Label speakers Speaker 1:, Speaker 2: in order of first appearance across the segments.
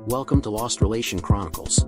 Speaker 1: Welcome to Lost Relation Chronicles.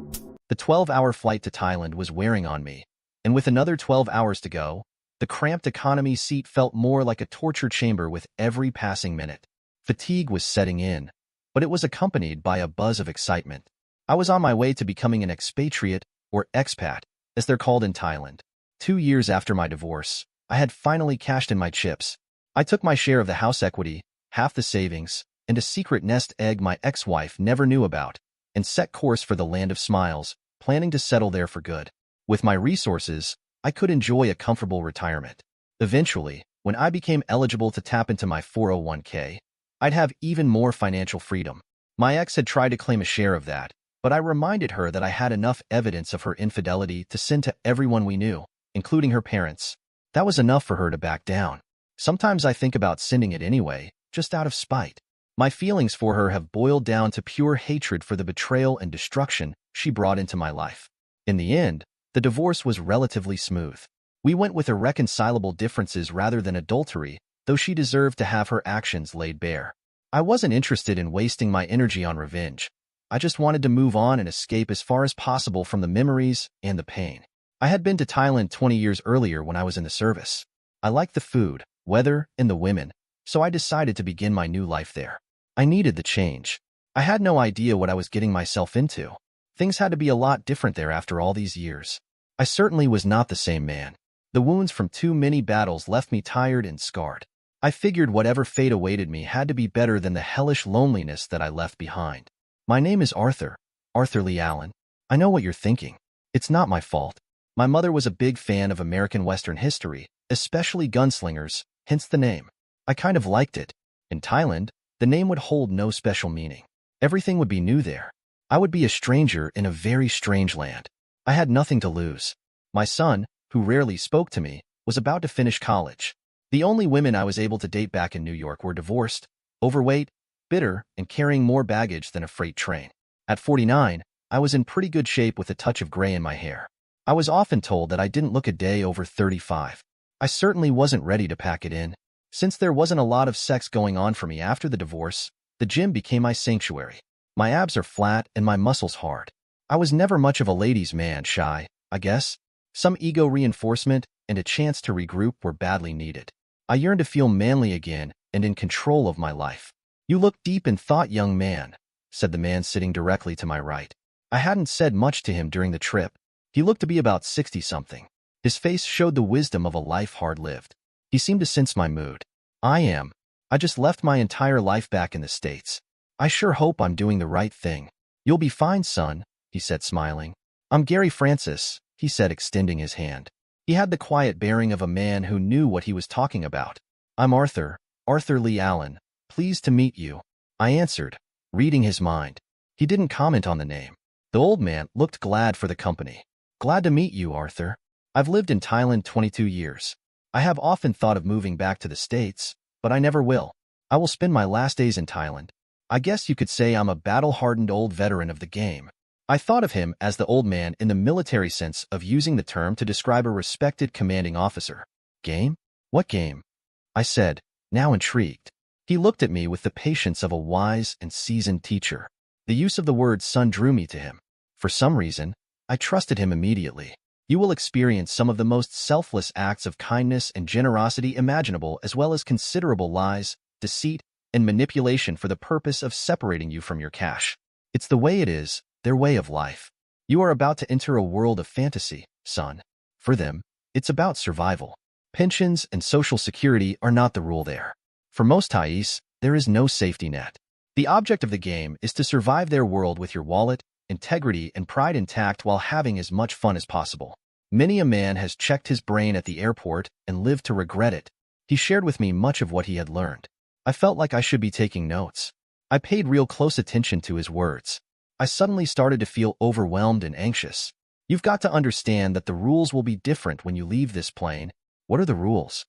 Speaker 2: The 12-hour flight to Thailand was wearing on me, and with another 12 hours to go, the cramped economy seat felt more like a torture chamber with every passing minute. Fatigue was setting in, but it was accompanied by a buzz of excitement. I was on my way to becoming an expatriate, or expat, as they're called in Thailand. 2 years after my divorce, I had finally cashed in my chips. I took my share of the house equity, half the savings, and a secret nest egg my ex-wife never knew about, and set course for the land of smiles, planning to settle there for good. With my resources, I could enjoy a comfortable retirement. Eventually, when I became eligible to tap into my 401k, I'd have even more financial freedom. My ex had tried to claim a share of that, but I reminded her that I had enough evidence of her infidelity to send to everyone we knew, including her parents. That was enough for her to back down. Sometimes I think about sending it anyway, just out of spite. My feelings for her have boiled down to pure hatred for the betrayal and destruction she brought into my life. In the end, the divorce was relatively smooth. We went with irreconcilable differences rather than adultery, though she deserved to have her actions laid bare. I wasn't interested in wasting my energy on revenge. I just wanted to move on and escape as far as possible from the memories and the pain. I had been to Thailand 20 years earlier when I was in the service. I liked the food, weather, and the women, so I decided to begin my new life there. I needed the change. I had no idea what I was getting myself into. Things had to be a lot different there after all these years. I certainly was not the same man. The wounds from too many battles left me tired and scarred. I figured whatever fate awaited me had to be better than the hellish loneliness that I left behind. My name is Arthur Lee Allen. I know what you're thinking. It's not my fault. My mother was a big fan of American Western history, especially gunslingers, hence the name. I kind of liked it. In Thailand, the name would hold no special meaning. Everything would be new there. I would be a stranger in a very strange land. I had nothing to lose. My son, who rarely spoke to me, was about to finish college. The only women I was able to date back in New York were divorced, overweight, bitter, and carrying more baggage than a freight train. At 49, I was in pretty good shape with a touch of gray in my hair. I was often told that I didn't look a day over 35. I certainly wasn't ready to pack it in. Since there wasn't a lot of sex going on for me after the divorce, the gym became my sanctuary. My abs are flat and my muscles hard. I was never much of a ladies' man, shy, I guess. Some ego reinforcement and a chance to regroup were badly needed. I yearned to feel manly again and in control of my life. "You look deep in thought, young man," said the man sitting directly to my right. I hadn't said much to him during the trip. He looked to be about 60-something. His face showed the wisdom of a life hard lived. He seemed to sense my mood. I just left my entire life back in the States. I sure hope I'm doing the right thing. "You'll be fine, son," he said, smiling. "I'm Gary Francis," he said, extending his hand. He had the quiet bearing of a man who knew what he was talking about. "I'm Arthur Lee Allen. Pleased to meet you," I answered, reading his mind. He didn't comment on the name. The old man looked glad for the company. "Glad to meet you, Arthur. I've lived in Thailand 22 years. I have often thought of moving back to the States, but I never will. I will spend my last days in Thailand. I guess you could say I'm a battle-hardened old veteran of the game." I thought of him as the old man in the military sense of using the term to describe a respected commanding officer. "Game? What game?" I said, now intrigued. He looked at me with the patience of a wise and seasoned teacher. The use of the word son drew me to him. For some reason, I trusted him immediately. "You will experience some of the most selfless acts of kindness and generosity imaginable, as well as considerable lies, deceit, and manipulation for the purpose of separating you from your cash. It's the way it is, their way of life. You are about to enter a world of fantasy, son. For them, it's about survival. Pensions and social security are not the rule there. For most Thais, there is no safety net. The object of the game is to survive their world with your wallet, integrity, and pride intact while having as much fun as possible. Many a man has checked his brain at the airport and lived to regret it." He shared with me much of what he had learned. I felt like I should be taking notes. I paid real close attention to his words. I suddenly started to feel overwhelmed and anxious. "You've got to understand that the rules will be different when you leave this plane." "What are the rules?"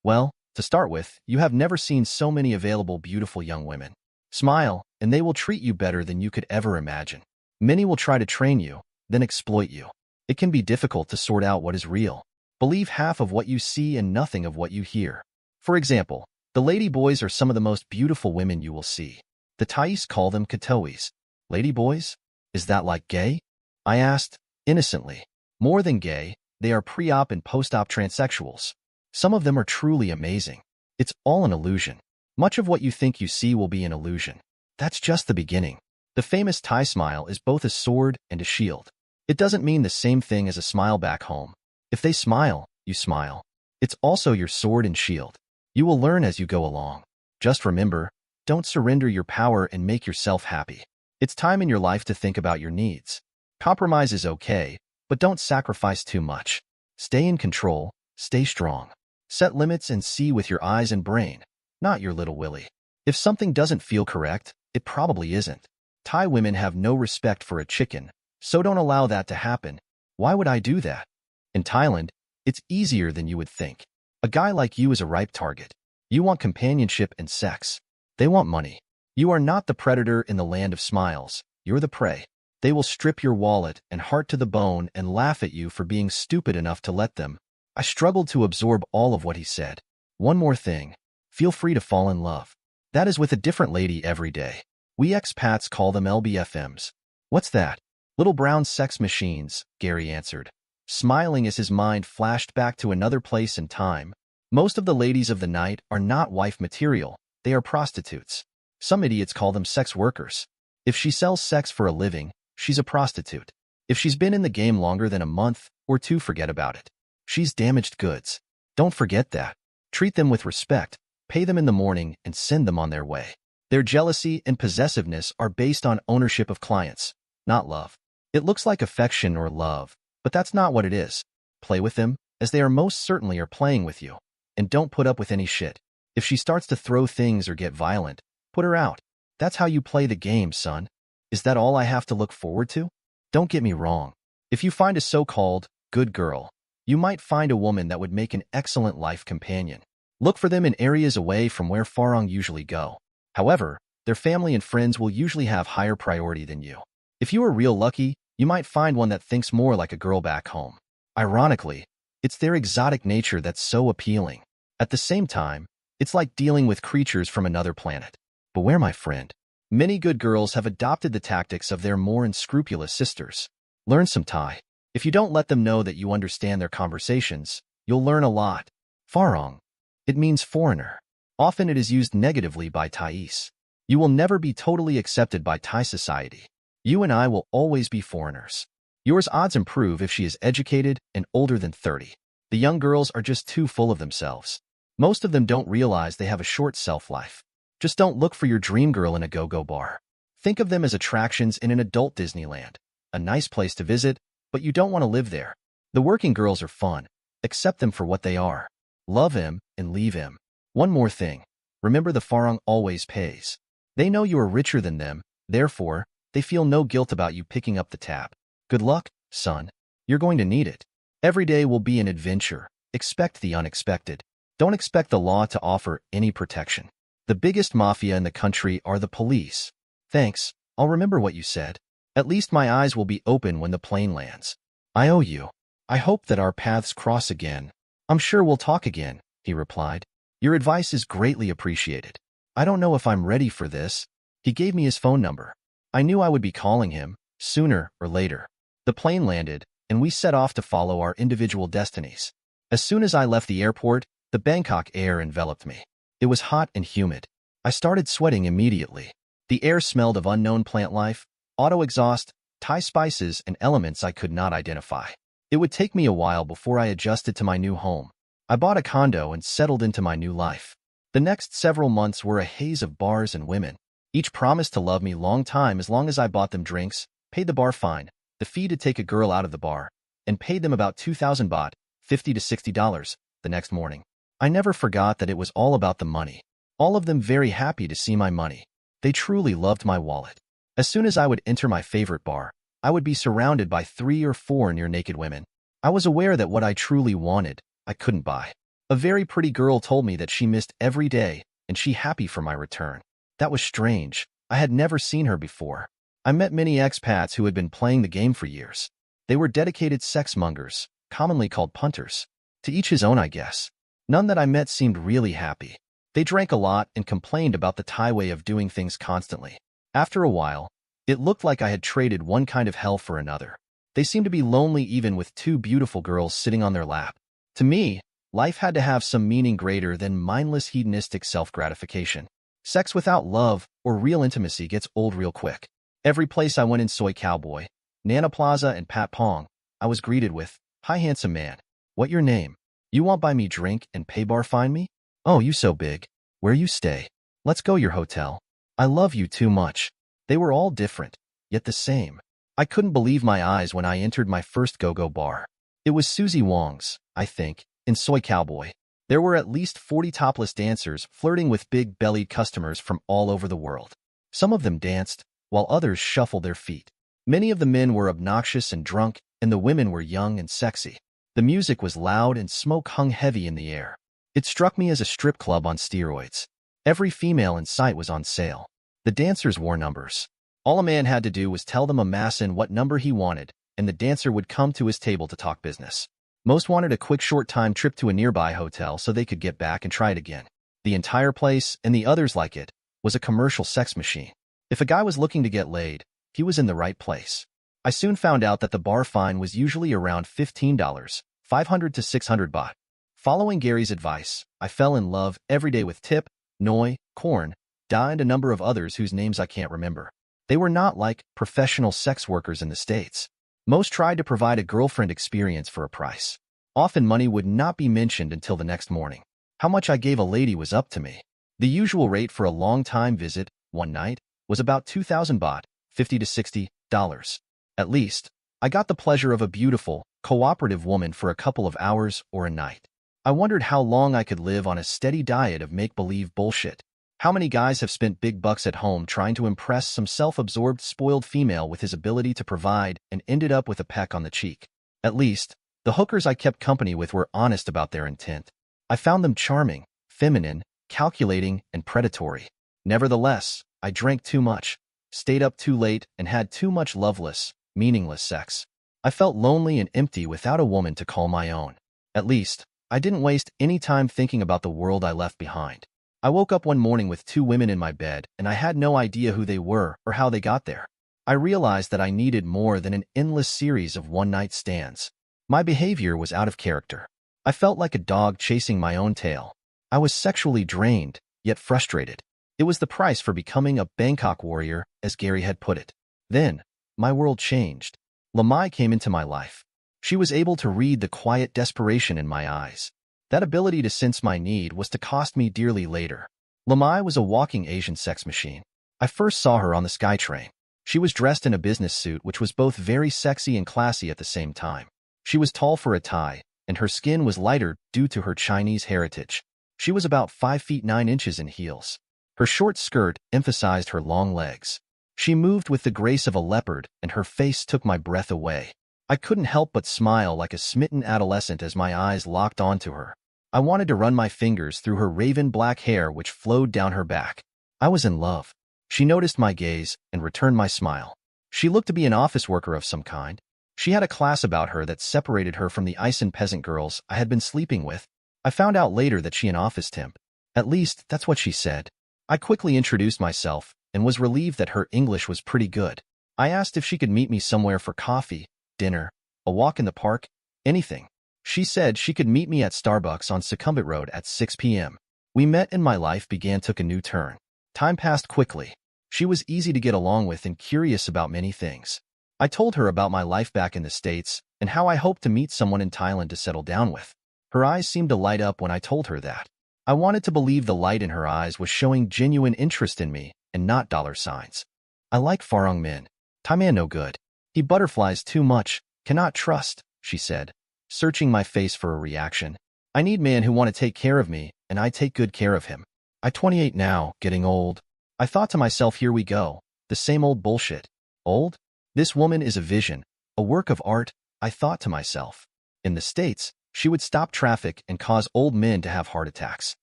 Speaker 2: "Well, to start with, you have never seen so many available beautiful young women. Smile, and they will treat you better than you could ever imagine. Many will try to train you, then exploit you. It can be difficult to sort out what is real. Believe half of what you see and nothing of what you hear. For example, the lady boys are some of the most beautiful women you will see. The Thais call them Katois. Ladyboys? Is that like gay? I asked, innocently. More than gay, they are pre-op and post-op transsexuals. Some of them are truly amazing. It's all an illusion. Much of what you think you see will be an illusion. That's just the beginning. The famous Thai smile is both a sword and a shield. It doesn't mean the same thing as a smile back home. If they smile, you smile. It's also your sword and shield. You will learn as you go along. Just remember, don't surrender your power and make yourself happy. It's time in your life to think about your needs. Compromise is okay, but don't sacrifice too much. Stay in control, stay strong. Set limits and see with your eyes and brain, not your little willy. If something doesn't feel correct, it probably isn't. Thai women have no respect for a chicken, so don't allow that to happen. Why would I do that? In Thailand, it's easier than you would think. A guy like you is a ripe target. You want companionship and sex. They want money. You are not the predator in the land of smiles. You're the prey. They will strip your wallet and heart to the bone and laugh at you for being stupid enough to let them. I struggled to absorb all of what he said. One more thing. Feel free to fall in love. That is with a different lady every day. We expats call them LBFMs. What's that? Little brown sex machines, Gary answered, smiling as his mind flashed back to another place and time. Most of the ladies of the night are not wife material. They are prostitutes. Some idiots call them sex workers. If she sells sex for a living, she's a prostitute. If she's been in the game longer than a month or two, forget about it. She's damaged goods. Don't forget that. Treat them with respect, pay them in the morning, and send them on their way. Their jealousy and possessiveness are based on ownership of clients, not love. It looks like affection or love, but that's not what it is. Play with them, as they are most certainly are playing with you. And don't put up with any shit. If she starts to throw things or get violent, put her out. That's how you play the game, son. Is that all I have to look forward to? Don't get me wrong. If you find a so-called good girl, you might find a woman that would make an excellent life companion. Look for them in areas away from where Farang usually go. However, their family and friends will usually have higher priority than you. If you are real lucky, you might find one that thinks more like a girl back home. Ironically, it's their exotic nature that's so appealing. At the same time, it's like dealing with creatures from another planet. Beware, my friend. Many good girls have adopted the tactics of their more unscrupulous sisters. Learn some Thai. If you don't let them know that you understand their conversations, you'll learn a lot. Farang. It means foreigner. Often it is used negatively by Thais. You will never be totally accepted by Thai society. You and I will always be foreigners. Yours odds improve if she is educated and older than 30. The young girls are just too full of themselves. Most of them don't realize they have a short self-life. Just don't look for your dream girl in a go-go bar. Think of them as attractions in an adult Disneyland. A nice place to visit, but you don't want to live there. The working girls are fun. Accept them for what they are. Love him and leave him. One more thing. Remember, the Farang always pays. They know you are richer than them, therefore, they feel no guilt about you picking up the tab. Good luck, son. You're going to need it. Every day will be an adventure. Expect the unexpected. Don't expect the law to offer any protection. The biggest mafia in the country are the police. Thanks, I'll remember what you said. At least my eyes will be open when the plane lands. I owe you. I hope that our paths cross again. I'm sure we'll talk again, he replied. Your advice is greatly appreciated. I don't know if I'm ready for this. He gave me his phone number. I knew I would be calling him, sooner or later. The plane landed, and we set off to follow our individual destinies. As soon as I left the airport, the Bangkok air enveloped me. It was hot and humid. I started sweating immediately. The air smelled of unknown plant life, auto exhaust, Thai spices, and elements I could not identify. It would take me a while before I adjusted to my new home. I bought a condo and settled into my new life. The next several months were a haze of bars and women. Each promised to love me long time as long as I bought them drinks, paid the bar fine, the fee to take a girl out of the bar, and paid them about 2,000 baht, $50 to $60, the next morning. I never forgot that it was all about the money. All of them very happy to see my money. They truly loved my wallet. As soon as I would enter my favorite bar, I would be surrounded by 3 or 4 near-naked women. I was aware that what I truly wanted, I couldn't buy. A very pretty girl told me that she missed every day and she happy for my return. That was strange. I had never seen her before. I met many expats who had been playing the game for years. They were dedicated sex-mongers, commonly called punters. To each his own, I guess. None that I met seemed really happy. They drank a lot and complained about the Thai way of doing things constantly. After a while, It looked like I had traded one kind of hell for another. They seemed to be lonely even with two beautiful girls sitting on their lap. To me, life had to have some meaning greater than mindless hedonistic self-gratification. Sex without love or real intimacy gets old real quick. Every place I went in Soy Cowboy, Nana Plaza, and Pat Pong, I was greeted with, "Hi, handsome man. What your name? You want buy me drink and pay bar find me? Oh, you so big. Where you stay? Let's go your hotel. I love you too much." They were all different, yet the same. I couldn't believe my eyes when I entered my first go-go bar. It was Susie Wong's, I think, in Soy Cowboy. There were at least 40 topless dancers flirting with big-bellied customers from all over the world. Some of them danced, while others shuffled their feet. Many of the men were obnoxious and drunk, and the women were young and sexy. The music was loud and smoke hung heavy in the air. It struck me as a strip club on steroids. Every female in sight was on sale. The dancers wore numbers. All a man had to do was tell them a massin what number he wanted, and the dancer would come to his table to talk business. Most wanted a quick short-time trip to a nearby hotel so they could get back and try it again. The entire place, and the others like it, was a commercial sex machine. If a guy was looking to get laid, he was in the right place. I soon found out that the bar fine was usually around $15, 500 to 600 baht. Following Gary's advice, I fell in love every day with Tip, Noi, Korn, Da, and a number of others whose names I can't remember. They were not like professional sex workers in the States. Most tried to provide a girlfriend experience for a price. Often money would not be mentioned until the next morning. How much I gave a lady was up to me. The usual rate for a long-time visit, one night, was about 2,000 baht, $50 to $60. At least, I got the pleasure of a beautiful, cooperative woman for a couple of hours or a night. I wondered how long I could live on a steady diet of make-believe bullshit. How many guys have spent big bucks at home trying to impress some self-absorbed, spoiled female with his ability to provide and ended up with a peck on the cheek? At least, the hookers I kept company with were honest about their intent. I found them charming, feminine, calculating, and predatory. Nevertheless, I drank too much, stayed up too late, and had too much loveless, meaningless sex. I felt lonely and empty without a woman to call my own. At least, I didn't waste any time thinking about the world I left behind. I woke up one morning with two women in my bed, and I had no idea who they were or how they got there. I realized that I needed more than an endless series of one-night stands. My behavior was out of character. I felt like a dog chasing my own tail. I was sexually drained, yet frustrated. It was the price for becoming a Bangkok warrior, as Gary had put it. Then, my world changed. Lamai came into my life. She was able to read the quiet desperation in my eyes. That ability to sense my need was to cost me dearly later. Lamai was a walking Asian sex machine. I first saw her on the SkyTrain. She was dressed in a business suit which was both very sexy and classy at the same time. She was tall for a Thai, and her skin was lighter due to her Chinese heritage. She was about 5 feet 9 inches in heels. Her short skirt emphasized her long legs. She moved with the grace of a leopard, and her face took my breath away. I couldn't help but smile like a smitten adolescent as my eyes locked onto her. I wanted to run my fingers through her raven black hair which flowed down her back. I was in love. She noticed my gaze and returned my smile. She looked to be an office worker of some kind. She had a class about her that separated her from the Ison peasant girls I had been sleeping with. I found out later that she an office temp. At least, that's what she said. I quickly introduced myself and was relieved that her English was pretty good. I asked if she could meet me somewhere for coffee, dinner, a walk in the park, anything. She said she could meet me at Starbucks on Sukhumvit Road at 6 p.m. We met and my life took a new turn. Time passed quickly. She was easy to get along with and curious about many things. I told her about my life back in the States and how I hoped to meet someone in Thailand to settle down with. Her eyes seemed to light up when I told her that. I wanted to believe the light in her eyes was showing genuine interest in me and not dollar signs. I like Farong Min. Thai man no good. He butterflies too much, cannot trust, she said, searching my face for a reaction. I need man who want to take care of me, and I take good care of him. I 28 now, getting old. I thought to myself, here we go, the same old bullshit. Old? This woman is a vision, a work of art, I thought to myself. In the States, she would stop traffic and cause old men to have heart attacks.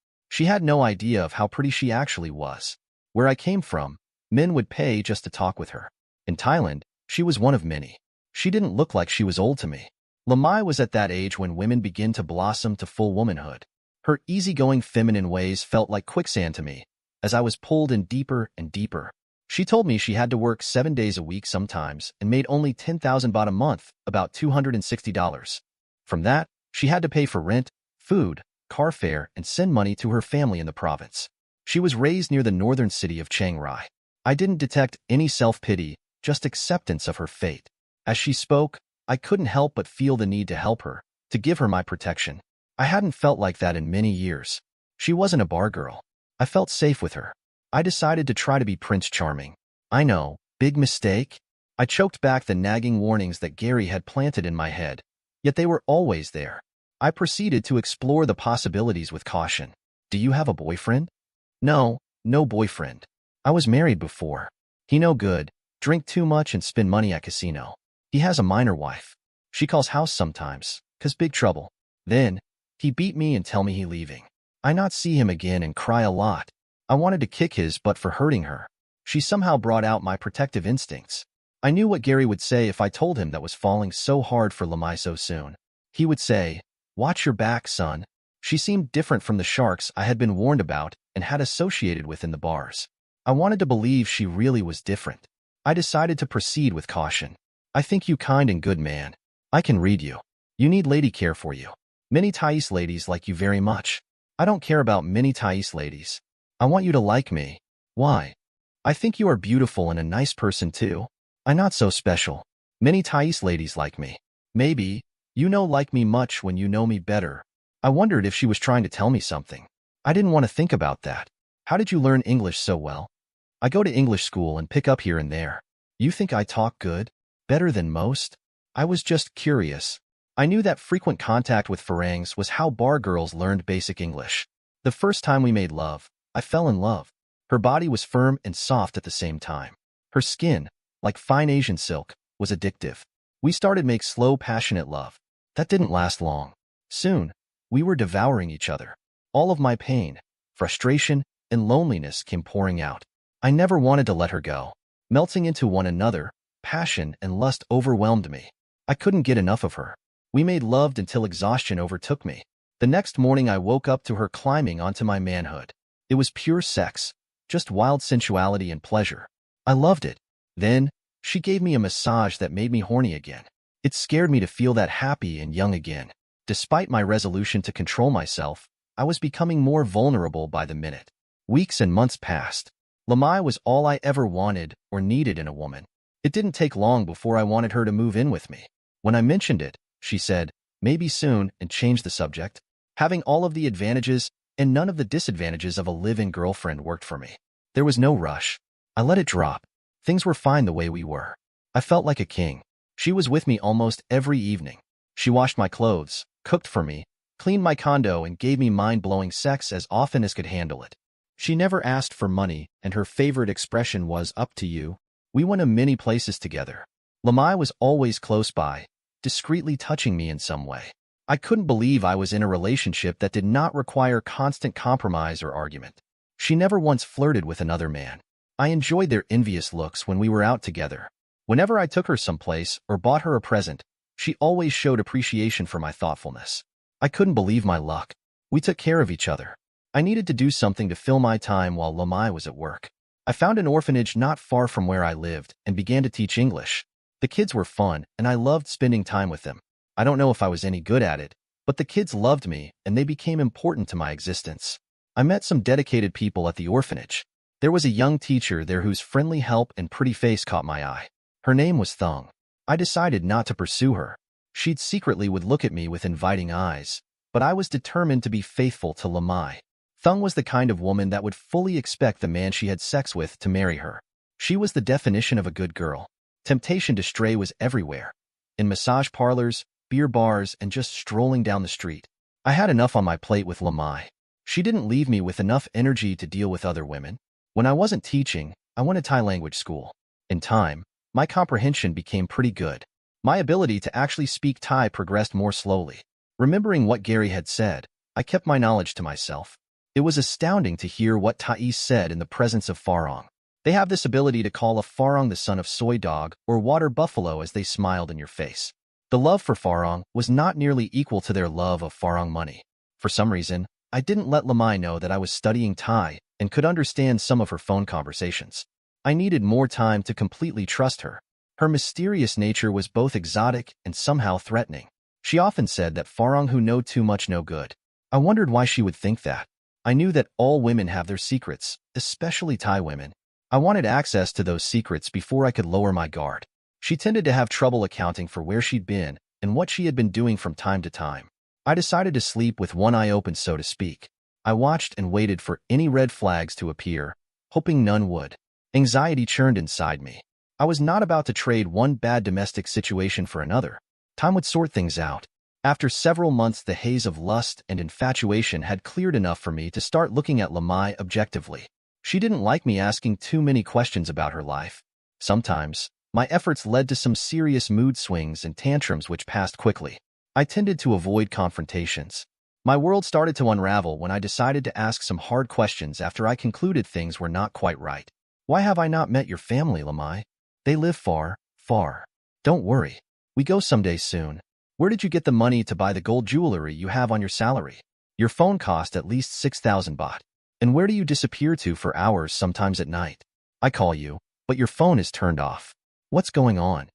Speaker 2: She had no idea of how pretty she actually was. Where I came from, men would pay just to talk with her. In Thailand, she was one of many. She didn't look like she was old to me. Lamai was at that age when women begin to blossom to full womanhood. Her easygoing feminine ways felt like quicksand to me, as I was pulled in deeper and deeper. She told me she had to work 7 days a week sometimes and made only 10,000 baht a month, about $260. From that, she had to pay for rent, food, car fare, and send money to her family in the province. She was raised near the northern city of Chiang Rai. I didn't detect any self-pity, just acceptance of her fate. As she spoke, I couldn't help but feel the need to help her, to give her my protection. I hadn't felt like that in many years. She wasn't a bar girl. I felt safe with her. I decided to try to be Prince Charming. I know, big mistake. I choked back the nagging warnings that Gary had planted in my head, yet they were always there. I proceeded to explore the possibilities with caution. Do you have a boyfriend? No, no boyfriend. I was married before. He no good, drink too much and spend money at casino. He has a minor wife. She calls house sometimes, 'cause big trouble. Then, he beat me and tell me he leaving. I not see him again and cry a lot. I wanted to kick his butt for hurting her. She somehow brought out my protective instincts. I knew what Gary would say if I told him that was falling so hard for Lamai so soon. He would say, "Watch your back, son." She seemed different from the sharks I had been warned about and had associated with in the bars. I wanted to believe she really was different. I decided to proceed with caution. I think you kind and good man. I can read you. You need lady care for you. Many Thais ladies like you very much. I don't care about many Thais ladies. I want you to like me. Why? I think you are beautiful and a nice person too. I'm not so special. Many Thais ladies like me. Maybe, you know like me much when you know me better. I wondered if she was trying to tell me something. I didn't want to think about that. How did you learn English so well? I go to English school and pick up here and there. You think I talk good? Better than most? I was just curious. I knew that frequent contact with Farangs was how bar girls learned basic English. The first time we made love, I fell in love. Her body was firm and soft at the same time. Her skin, like fine Asian silk, was addictive. We started make slow, passionate love. That didn't last long. Soon, we were devouring each other. All of my pain, frustration, and loneliness came pouring out. I never wanted to let her go. Melting into one another, passion and lust overwhelmed me. I couldn't get enough of her. We made love until exhaustion overtook me. The next morning I woke up to her climbing onto my manhood. It was pure sex, just wild sensuality and pleasure. I loved it. Then, she gave me a massage that made me horny again. It scared me to feel that happy and young again. Despite my resolution to control myself, I was becoming more vulnerable by the minute. Weeks and months passed. Lamai was all I ever wanted or needed in a woman. It didn't take long before I wanted her to move in with me. When I mentioned it, she said, maybe soon, and changed the subject. Having all of the advantages and none of the disadvantages of a live-in girlfriend worked for me. There was no rush. I let it drop. Things were fine the way we were. I felt like a king. She was with me almost every evening. She washed my clothes, cooked for me, cleaned my condo, and gave me mind-blowing sex as often as could handle it. She never asked for money, and her favorite expression was, "Up to you." We went to many places together. Lamai was always close by, discreetly touching me in some way. I couldn't believe I was in a relationship that did not require constant compromise or argument. She never once flirted with another man. I enjoyed their envious looks when we were out together. Whenever I took her someplace or bought her a present, she always showed appreciation for my thoughtfulness. I couldn't believe my luck. We took care of each other. I needed to do something to fill my time while Lamai was at work. I found an orphanage not far from where I lived and began to teach English. The kids were fun, and I loved spending time with them. I don't know if I was any good at it, but the kids loved me, and they became important to my existence. I met some dedicated people at the orphanage. There was a young teacher there whose friendly help and pretty face caught my eye. Her name was Thung. I decided not to pursue her. She'd secretly would look at me with inviting eyes, but I was determined to be faithful to Lamai. Thung was the kind of woman that would fully expect the man she had sex with to marry her. She was the definition of a good girl. Temptation to stray was everywhere. In massage parlors, beer bars, and just strolling down the street. I had enough on my plate with Lamai. She didn't leave me with enough energy to deal with other women. When I wasn't teaching, I went to Thai language school. In time, my comprehension became pretty good. My ability to actually speak Thai progressed more slowly. Remembering what Gary had said, I kept my knowledge to myself. It was astounding to hear what Thais said in the presence of Farong. They have this ability to call a Farong the son of soy dog or water buffalo as they smiled in your face. The love for Farong was not nearly equal to their love of Farong money. For some reason, I didn't let Lamai know that I was studying Thai and could understand some of her phone conversations. I needed more time to completely trust her. Her mysterious nature was both exotic and somehow threatening. She often said that Farang who know too much no good. I wondered why she would think that. I knew that all women have their secrets, especially Thai women. I wanted access to those secrets before I could lower my guard. She tended to have trouble accounting for where she'd been and what she had been doing from time to time. I decided to sleep with one eye open, so to speak. I watched and waited for any red flags to appear, hoping none would. Anxiety churned inside me. I was not about to trade one bad domestic situation for another. Time would sort things out. After several months, the haze of lust and infatuation had cleared enough for me to start looking at Lamai objectively. She didn't like me asking too many questions about her life. Sometimes, my efforts led to some serious mood swings and tantrums which passed quickly. I tended to avoid confrontations. My world started to unravel when I decided to ask some hard questions after I concluded things were not quite right. Why have I not met your family, Lamai? They live far, far. Don't worry. We go someday soon. Where did you get the money to buy the gold jewelry you have on your salary? Your phone cost at least 6,000 baht. And where do you disappear to for hours sometimes at night? I call you, but your phone is turned off. What's going on?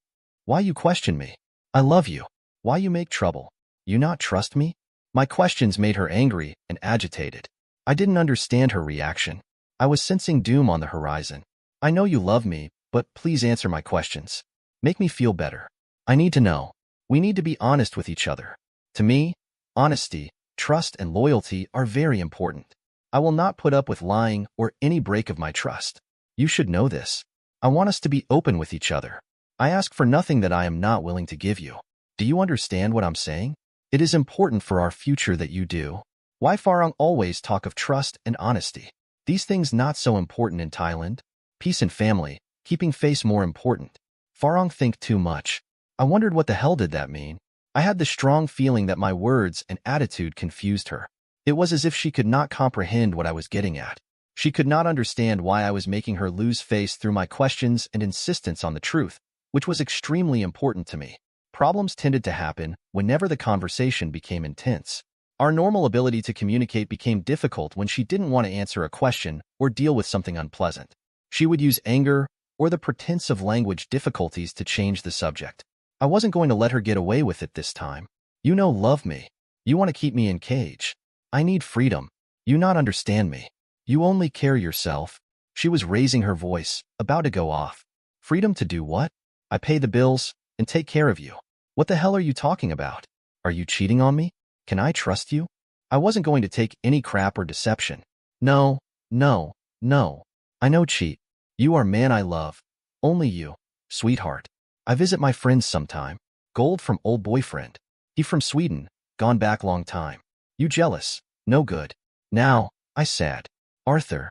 Speaker 2: Why you question me? I love you. Why you make trouble? You not trust me? My questions made her angry and agitated. I didn't understand her reaction. I was sensing doom on the horizon. I know you love me, but please answer my questions. Make me feel better. I need to know. We need to be honest with each other. To me, honesty, trust, and loyalty are very important. I will not put up with lying or any break of my trust. You should know this. I want us to be open with each other. I ask for nothing that I am not willing to give you. Do you understand what I'm saying? It is important for our future that you do. Why Farang always talk of trust and honesty? These things not so important in Thailand. Peace and family, keeping face more important. Farang think too much. I wondered what the hell did that mean? I had the strong feeling that my words and attitude confused her. It was as if she could not comprehend what I was getting at. She could not understand why I was making her lose face through my questions and insistence on the truth, which was extremely important to me. Problems tended to happen whenever the conversation became intense. Our normal ability to communicate became difficult when she didn't want to answer a question or deal with something unpleasant. She would use anger or the pretense of language difficulties to change the subject. I wasn't going to let her get away with it this time. You know, love me. You want to keep me in cage. I need freedom. You not understand me. You only care yourself. She was raising her voice, about to go off. Freedom to do what? I pay the bills and take care of you. What the hell are you talking about? Are you cheating on me? Can I trust you? I wasn't going to take any crap or deception. No, no, no. I know cheat. You are man I love. Only you, sweetheart. I visit my friends sometime. Gold from old boyfriend. He from Sweden, gone back long time. You jealous? No good. Now, I sad. Arthur.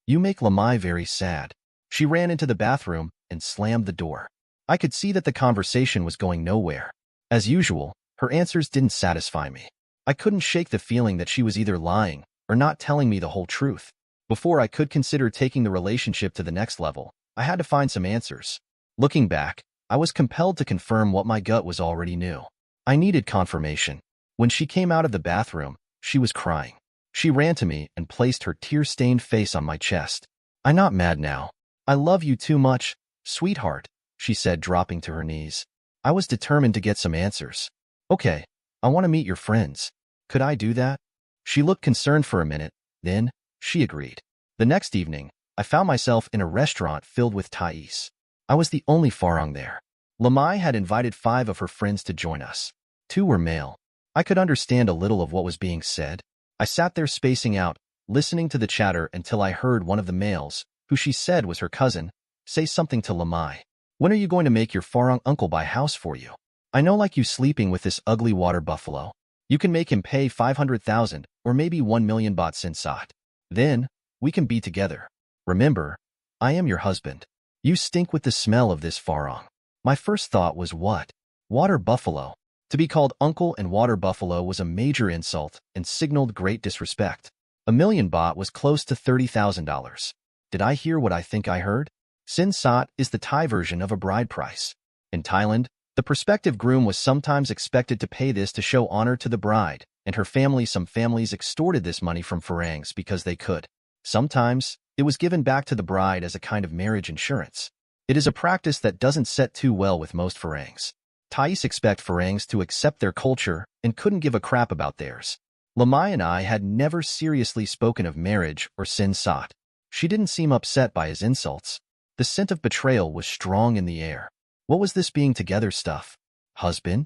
Speaker 2: You make Lamai very sad. She ran into the bathroom and slammed the door. I could see that the conversation was going nowhere. As usual, her answers didn't satisfy me. I couldn't shake the feeling that she was either lying or not telling me the whole truth. Before I could consider taking the relationship to the next level, I had to find some answers. Looking back, I was compelled to confirm what my gut was already knew. I needed confirmation. When she came out of the bathroom, she was crying. She ran to me and placed her tear-stained face on my chest. I'm not mad now. I love you too much, sweetheart, she said, dropping to her knees. I was determined to get some answers. Okay, I want to meet your friends. Could I do that? She looked concerned for a minute, then she agreed. The next evening, I found myself in a restaurant filled with Thais. I was the only Farang there. Lamai had invited 5 of her friends to join us. 2 were male. I could understand a little of what was being said. I sat there spacing out, listening to the chatter until I heard one of the males, who she said was her cousin, say something to Lamai. When are you going to make your Farang uncle buy house for you? I know like you sleeping with this ugly water buffalo. You can make him pay 500,000 or maybe 1 million baht sat. Then, we can be together. Remember, I am your husband. You stink with the smell of this Farang. My first thought was what? Water buffalo. To be called uncle and water buffalo was a major insult and signaled great disrespect. 1 million baht was close to $30,000. Did I hear what I think I heard? Sin sat is the Thai version of a bride price. In Thailand, the prospective groom was sometimes expected to pay this to show honor to the bride and her family. Some families extorted this money from Farangs because they could. Sometimes, It was given back to the bride as a kind of marriage insurance. It is a practice that doesn't set too well with most Farangs. Thais expect Farangs to accept their culture and couldn't give a crap about theirs. Lamai and I had never seriously spoken of marriage or Sin Sat. She didn't seem upset by his insults. The scent of betrayal was strong in the air. What was this being together stuff? Husband?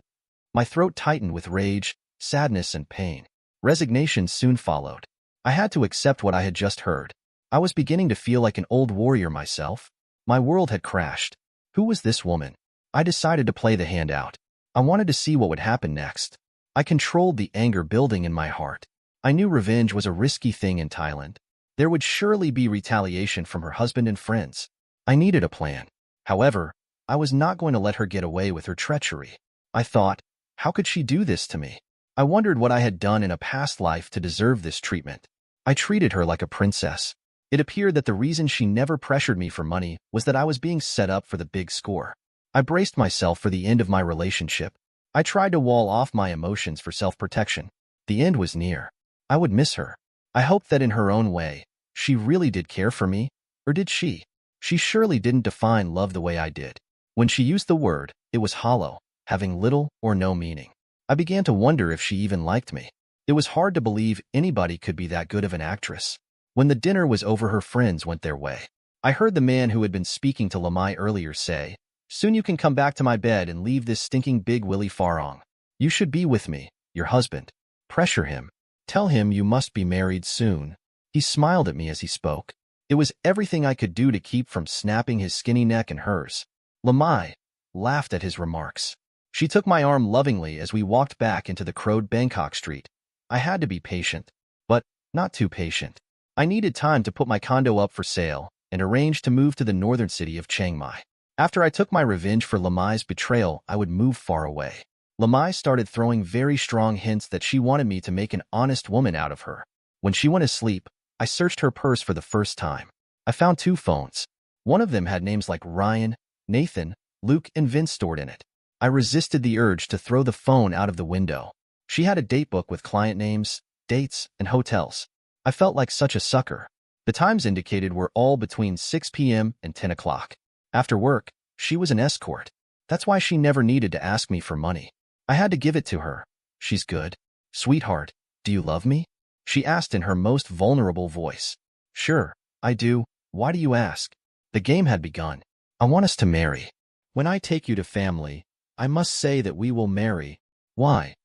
Speaker 2: My throat tightened with rage, sadness, and pain. Resignation soon followed. I had to accept what I had just heard. I was beginning to feel like an old warrior myself. My world had crashed. Who was this woman? I decided to play the hand out. I wanted to see what would happen next. I controlled the anger building in my heart. I knew revenge was a risky thing in Thailand. There would surely be retaliation from her husband and friends. I needed a plan. However, I was not going to let her get away with her treachery. I thought, how could she do this to me? I wondered what I had done in a past life to deserve this treatment. I treated her like a princess. It appeared that the reason she never pressured me for money was that I was being set up for the big score. I braced myself for the end of my relationship. I tried to wall off my emotions for self-protection. The end was near. I would miss her. I hoped that in her own way, she really did care for me, or did she? She surely didn't define love the way I did. When she used the word, it was hollow, having little or no meaning. I began to wonder if she even liked me. It was hard to believe anybody could be that good of an actress. When the dinner was over, her friends went their way. I heard the man who had been speaking to Lamai earlier say, "Soon you can come back to my bed and leave this stinking big Willie Farong. You should be with me, your husband. Pressure him. Tell him you must be married soon." He smiled at me as he spoke. It was everything I could do to keep from snapping his skinny neck and hers. Lamai laughed at his remarks. She took my arm lovingly as we walked back into the crowded Bangkok street. I had to be patient, but not too patient. I needed time to put my condo up for sale and arrange to move to the northern city of Chiang Mai. After I took my revenge for Lamai's betrayal, I would move far away. Lamai started throwing very strong hints that she wanted me to make an honest woman out of her. When she went to sleep, I searched her purse for the first time. I found 2 phones. One of them had names like Ryan, Nathan, Luke, and Vince stored in it. I resisted the urge to throw the phone out of the window. She had a date book with client names, dates, and hotels. I felt like such a sucker. The times indicated were all between 6 p.m. and 10 o'clock. After work, she was an escort. That's why she never needed to ask me for money. I had to give it to her. "She's good. Sweetheart, do you love me?" she asked in her most vulnerable voice. "Sure, I do. Why do you ask?" The game had begun. "I want us to marry. When I take you to family, I must say that we will marry." "Why?"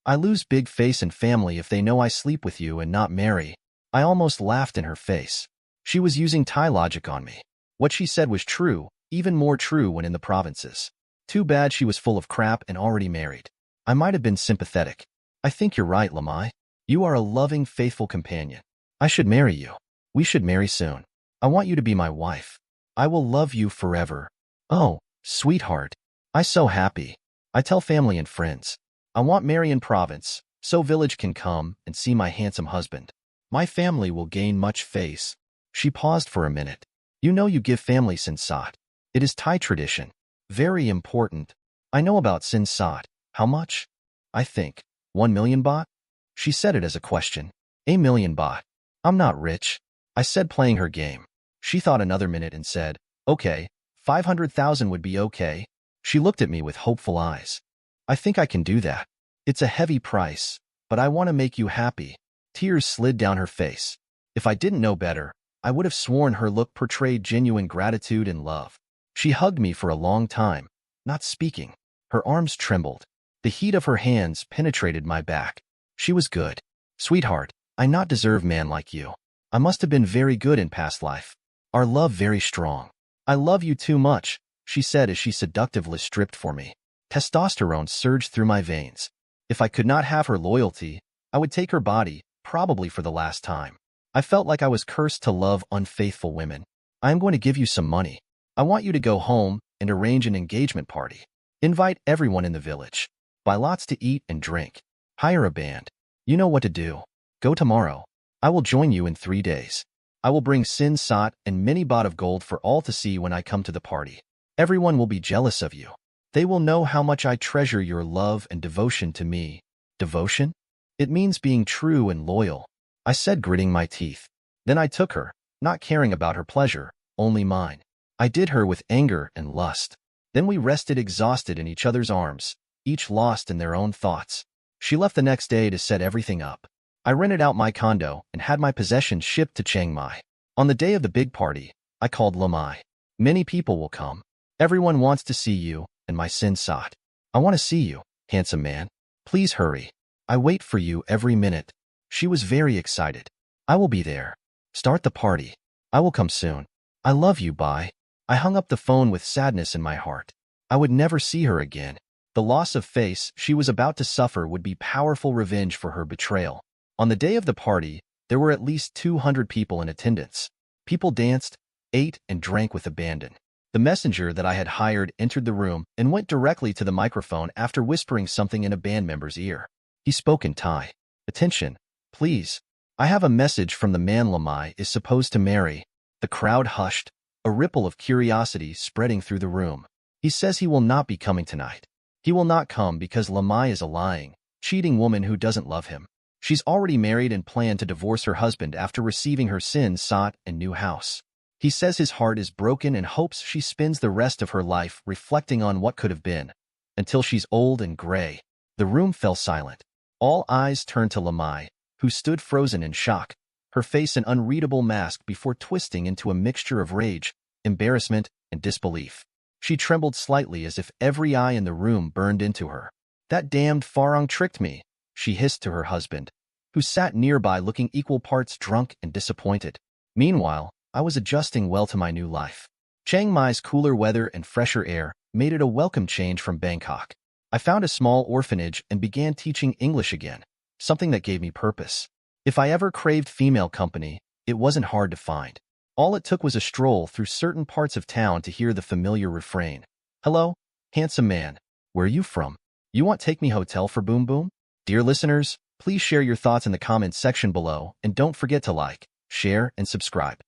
Speaker 2: "I lose big face and family if they know I sleep with you and not marry." I almost laughed in her face. She was using Thai logic on me. What she said was true, even more true when in the provinces. Too bad she was full of crap and already married. I might have been sympathetic. "I think you're right, Lamai. You are a loving, faithful companion. I should marry you. We should marry soon. I want you to be my wife. I will love you forever." "Oh, sweetheart. I'm so happy. I tell family and friends. I want marry in province, so village can come and see my handsome husband. My family will gain much face." She paused for a minute. "You know you give family Sin Sat. It is Thai tradition. Very important. I know about Sin Sat. How much?" "I think 1 million baht." She said it as a question. "A million baht. I'm not rich," I said, playing her game. She thought another minute and said, "Okay, 500,000 would be okay." She looked at me with hopeful eyes. "I think I can do that. It's a heavy price, but I want to make you happy." Tears slid down her face. If I didn't know better, I would have sworn her look portrayed genuine gratitude and love. She hugged me for a long time, not speaking. Her arms trembled. The heat of her hands penetrated my back. She was good. "Sweetheart, I not deserve man like you. I must have been very good in past life. Our love very strong. I love you too much," she said as she seductively stripped for me. Testosterone surged through my veins. If I could not have her loyalty, I would take her body, probably for the last time. I felt like I was cursed to love unfaithful women. "I am going to give you some money. I want you to go home and arrange an engagement party. Invite everyone in the village. Buy lots to eat and drink. Hire a band. You know what to do. Go tomorrow. I will join you in 3 days. I will bring Sin Sat and many baht of gold for all to see when I come to the party. Everyone will be jealous of you. They will know how much I treasure your love and devotion to me." "Devotion? It means being true and loyal," I said, gritting my teeth. Then I took her. not caring about her pleasure, only mine. I did her with anger and lust. Then we rested exhausted in each other's arms, each lost in their own thoughts. She left the next day to set everything up. I rented out my condo and had my possessions shipped to Chiang Mai. On the day of the big party, I called Lamai. Many people will come. Everyone wants to see you, and my sin sought. I want to see you, handsome man. Please hurry. I wait for you every minute. She was very excited. I will be there. Start the party. I will come soon. I love you, bye. I hung up the phone with sadness in my heart. I would never see her again. The loss of face she was about to suffer would be powerful revenge for her betrayal. On the day of the party, there were at least 200 people in attendance. People danced, ate, and drank with abandon. The messenger that I had hired entered the room and went directly to the microphone after whispering something in a band member's ear. He spoke in Thai. Attention, please. I have a message from the man Lamai is supposed to marry. The crowd hushed, a ripple of curiosity spreading through the room. He says he will not be coming tonight. He will not come because Lamai is a lying, cheating woman who doesn't love him. She's already married and planned to divorce her husband after receiving her sin sought and new house. He says his heart is broken and hopes she spends the rest of her life reflecting on what could have been, until she's old and gray. The room fell silent. All eyes turned to Lamai, who stood frozen in shock, her face an unreadable mask before twisting into a mixture of rage, embarrassment, and disbelief. She trembled slightly as if every eye in the room burned into her. That damned Farang tricked me, she hissed to her husband, who sat nearby looking equal parts drunk and disappointed. Meanwhile, I was adjusting well to my new life. Chiang Mai's cooler weather and fresher air made it a welcome change from Bangkok. I found a small orphanage and began teaching English again, something that gave me purpose. If I ever craved female company, it wasn't hard to find. All it took was a stroll through certain parts of town to hear the familiar refrain. Hello, handsome man. Where you from? You want take me hotel for Boom Boom? Dear listeners, please share your thoughts in the comments section below and don't forget to like, share, and subscribe.